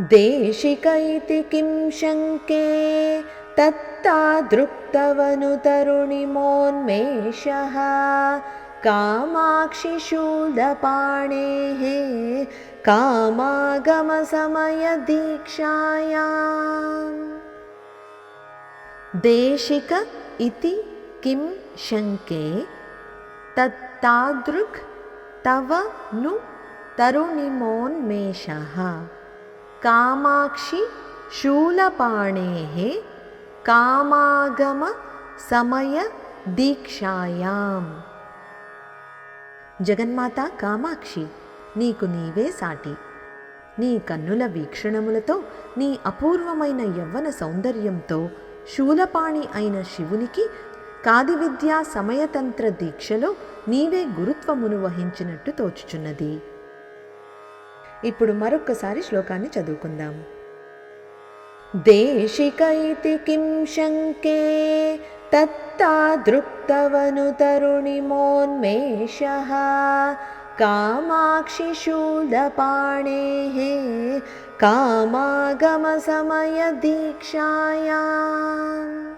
देशिक इति किं शङ्के तत्तादृक्तवनु तरुणिमोन्मेषः कामाक्षि शूलपाणेः कामागमसमयदीक्षायाम्। देशिक इति किं शङ्के तत्तादृक् तव नु तरुणिमोन्मेषः कामाक्षि शूलपाणेः कामागम समय దీక్షాయాం। జగన్మాత కామాక్షి, నీకు నీవే సాటి. నీ కన్నుల వీక్షణములతో, నీ అపూర్వమైన యవ్వన సౌందర్యంతో శూలపాణి అయిన శివునికి కాది విద్యా సమయతంత్ర దీక్షలో నీవే గురుత్వమును వహించినట్టు తోచుచున్నది. ఇప్పుడు మరొక్కసారి శ్లోకాన్ని చదువుకుందాం. దేశిక ఇతి కిం శంకే తత్తాదృక్తవను తరుణిమోన్మేషః కామాక్షి శూలపాణేః కామాగమ సమయ దీక్షాయాం।